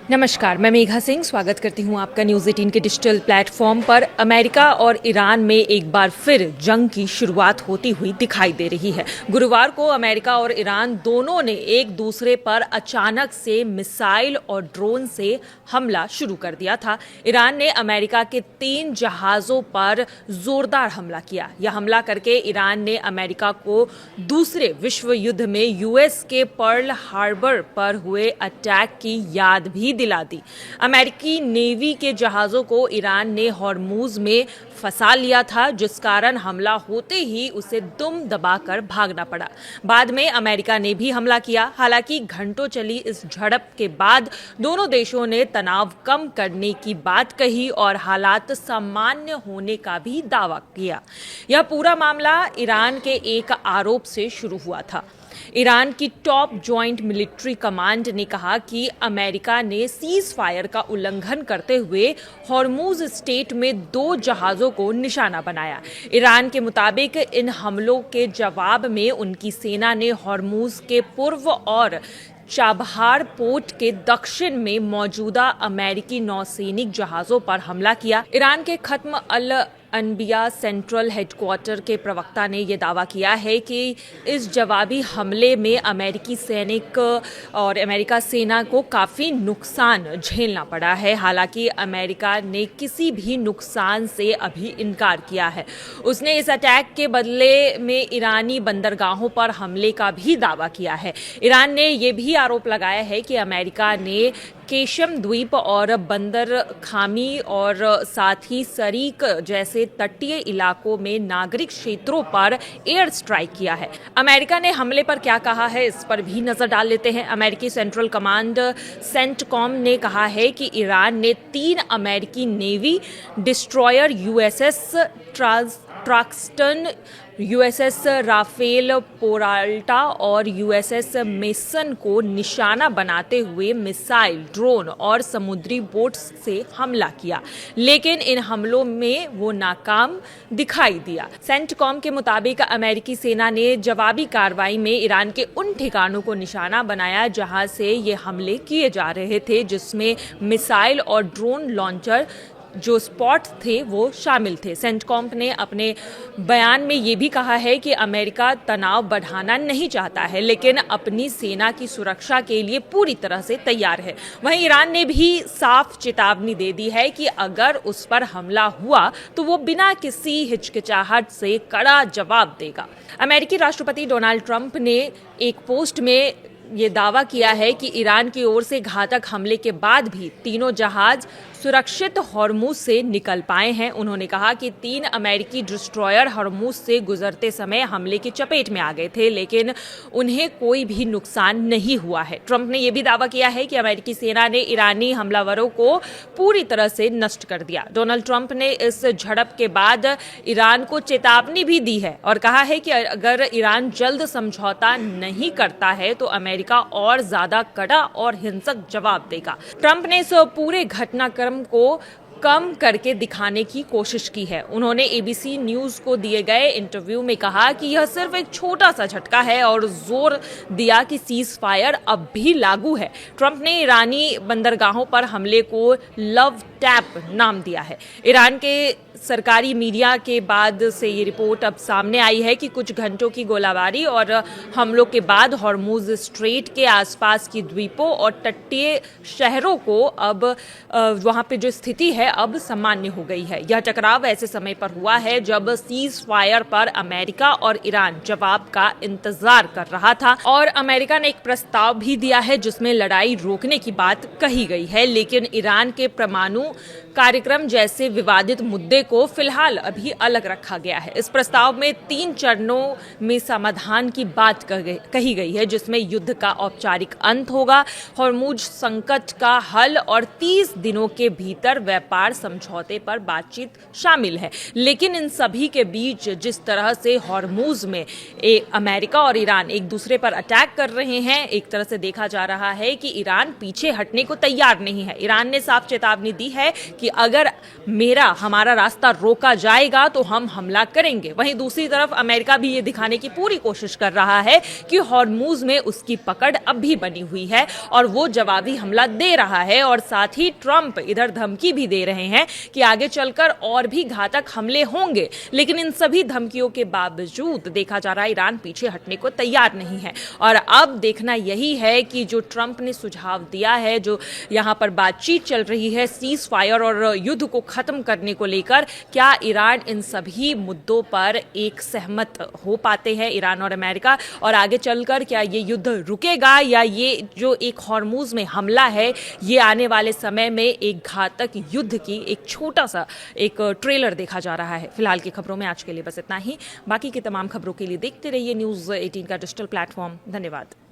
नमस्कार, मैं मेघा सिंह स्वागत करती हूं आपका न्यूज़ 18 के डिजिटल प्लेटफॉर्म पर। अमेरिका और ईरान में एक बार फिर जंग की शुरुआत होती हुई दिखाई दे रही है। गुरुवार को अमेरिका और ईरान दोनों ने एक दूसरे पर अचानक से मिसाइल और ड्रोन से हमला शुरू कर दिया था। ईरान ने अमेरिका के 3 जहाज़ों पर जोरदार हमला किया। यह हमला करके ईरान ने अमेरिका को दूसरे विश्व युद्ध में यूएस के पर्ल हार्बर पर हुए अटैक की याद भी दिला दी। अमेरिकी नेवी के जहाज़ों को ईरान ने हॉर्मूज में फंसा लिया था, जिस कारण हमला होते ही उसे दुम दबाकर भागना पड़ा। बाद में अमेरिका ने भी हमला किया। हालांकि घंटों चली इस झड़प के बाद दोनों देशों ने तनाव कम करने की बात कही और हालात सामान्य होने का भी दावा किया। यह पूरा मामला ईरान के एक आरोप से शुरू हुआ था। ईरान की टॉप जॉइंट मिलिट्री कमांड ने कहा कि अमेरिका ने सीज फायर का उल्लंघन करते हुए हॉर्मूज स्ट्रेट में 2 जहाज़ों को निशाना बनाया। ईरान के मुताबिक इन हमलों के जवाब में उनकी सेना ने हॉर्मूज के पूर्व और चाबहार पोर्ट के दक्षिण में मौजूदा अमेरिकी नौसैनिक जहाज़ों पर हमला किया। ईरान के खत्म अल अनबिया सेंट्रल हेडक्वार्टर के प्रवक्ता ने यह दावा किया है कि इस जवाबी हमले में अमेरिकी सैनिक और अमेरिका सेना को काफ़ी नुकसान झेलना पड़ा है। हालांकि अमेरिका ने किसी भी नुकसान से अभी इनकार किया है। उसने इस अटैक के बदले में ईरानी बंदरगाहों पर हमले का भी दावा किया है। ईरान ने यह भी आरोप लगाया है कि अमेरिका ने केशम द्वीप और बंदर खामी और साथ ही सरीक जैसे तटीय इलाकों में नागरिक क्षेत्रों पर एयर स्ट्राइक किया है। अमेरिका ने हमले पर क्या कहा है, इस पर भी नजर डाल लेते हैं। अमेरिकी सेंट्रल कमांड सेंटकॉम ने कहा है कि ईरान ने 3 अमेरिकी navy destroyer USS Truxtun, USS Rafael Peralta और यूएसएस मेसन को निशाना बनाते हुए मिसाइल, ड्रोन और समुद्री बोट से हमला किया, लेकिन इन हमलों में वो नाकाम दिखाई दिया। सेंटकॉम के मुताबिक अमेरिकी सेना ने जवाबी कार्रवाई में ईरान के उन ठिकानों को निशाना बनाया जहां से ये हमले किए जा रहे थे, जिसमें मिसाइल और ड्रोन लॉन्चर जो स्पॉट थे वो शामिल थे। सेंटकॉम ने अपने बयान में ये भी कहा है कि अमेरिका तनाव बढ़ाना नहीं चाहता है, लेकिन अपनी सेना की सुरक्षा के लिए पूरी तरह से तैयार है। वहीं ईरान ने भी साफ चेतावनी दे दी है कि अगर उस पर हमला हुआ तो वो बिना किसी हिचकिचाहट से कड़ा जवाब देगा। अमेरिकी राष्ट्रपति डोनाल्ड ट्रंप ने एक पोस्ट में ये दावा किया है कि ईरान की ओर से घातक हमले के बाद भी तीनों जहाज सुरक्षित हॉर्मूज से निकल पाए हैं। उन्होंने कहा कि 3 अमेरिकी डिस्ट्रॉयर हॉर्मूज से गुजरते समय हमले की चपेट में आ गए थे, लेकिन उन्हें कोई भी नुकसान नहीं हुआ है। ट्रंप ने यह भी दावा किया है कि अमेरिकी सेना ने ईरानी हमलावरों को पूरी तरह से नष्ट कर दिया। डोनाल्ड ट्रंप ने इस झड़प के बाद ईरान को चेतावनी भी दी है और कहा है कि अगर ईरान जल्द समझौता नहीं करता है तो अमेरिका और ज्यादा कड़ा और हिंसक जवाब देगा। ट्रंप ने इस पूरे घटनाक्रम को कम करके दिखाने की कोशिश की है। उन्होंने एबीसी न्यूज को दिए गए इंटरव्यू में कहा कि यह सिर्फ एक छोटा सा झटका है और जोर दिया कि सीज फायर अब भी लागू है। ट्रंप ने ईरानी बंदरगाहों पर हमले को लव टैप नाम दिया है। ईरान के सरकारी मीडिया के बाद से ये रिपोर्ट अब सामने आई है कि कुछ घंटों की गोलाबारी और हमलों के बाद हॉर्मूज स्ट्रेट के आसपास की द्वीपों और तटीय शहरों को अब वहां पे जो स्थिति है अब सामान्य हो गई है। यह टकराव ऐसे समय पर हुआ है जब सीज फायर पर अमेरिका और ईरान जवाब का इंतजार कर रहा था और अमेरिका ने एक प्रस्ताव भी दिया है जिसमें लड़ाई रोकने की बात कही गई है, लेकिन ईरान के परमाणु कार्यक्रम जैसे विवादित मुद्दे को फिलहाल अभी अलग रखा गया है। इस प्रस्ताव में 3 चरणों में समाधान की बात कही गई है, जिसमें युद्ध का औपचारिक अंत होगा, हॉर्मूज संकट का हल और 30 दिनों के भीतर व्यापार व्यापार समझौते पर बातचीत शामिल है। लेकिन इन सभी के बीच जिस तरह से हॉर्मूज में अमेरिका और ईरान एक दूसरे पर अटैक कर रहे हैं, एक तरह से देखा जा रहा है कि ईरान पीछे हटने को तैयार नहीं है। ईरान ने साफ चेतावनी दी है कि अगर हमारा रास्ता रोका जाएगा तो हम हमला करेंगे। वहीं दूसरी तरफ अमेरिका भी ये दिखाने की पूरी कोशिश कर रहा है कि हॉर्मूज में उसकी पकड़ अब भी बनी हुई है और वो जवाबी हमला दे रहा है। और साथ ही ट्रंप इधर धमकी भी दे रहे हैं कि आगे चलकर और भी घातक हमले होंगे। लेकिन इन सभी धमकियों के बावजूद देखा जा रहा है ईरान पीछे हटने को तैयार नहीं है। और अब देखना यही है कि जो ट्रंप ने सुझाव दिया है, जो यहां पर बातचीत चल रही है सीज फायर और युद्ध को खत्म करने को लेकर, क्या ईरान इन सभी मुद्दों पर एक सहमत हो पाते हैं, ईरान और अमेरिका, और आगे चलकर क्या ये युद्ध रुकेगा या ये जो एक हॉर्मूज में हमला है ये आने वाले समय में एक घातक युद्ध की एक छोटा सा एक ट्रेलर देखा जा रहा है। फिलहाल की खबरों में आज के लिए बस इतना ही। बाकी की तमाम खबरों के लिए देखते रहिए न्यूज़ 18 का डिजिटल प्लेटफॉर्म। धन्यवाद।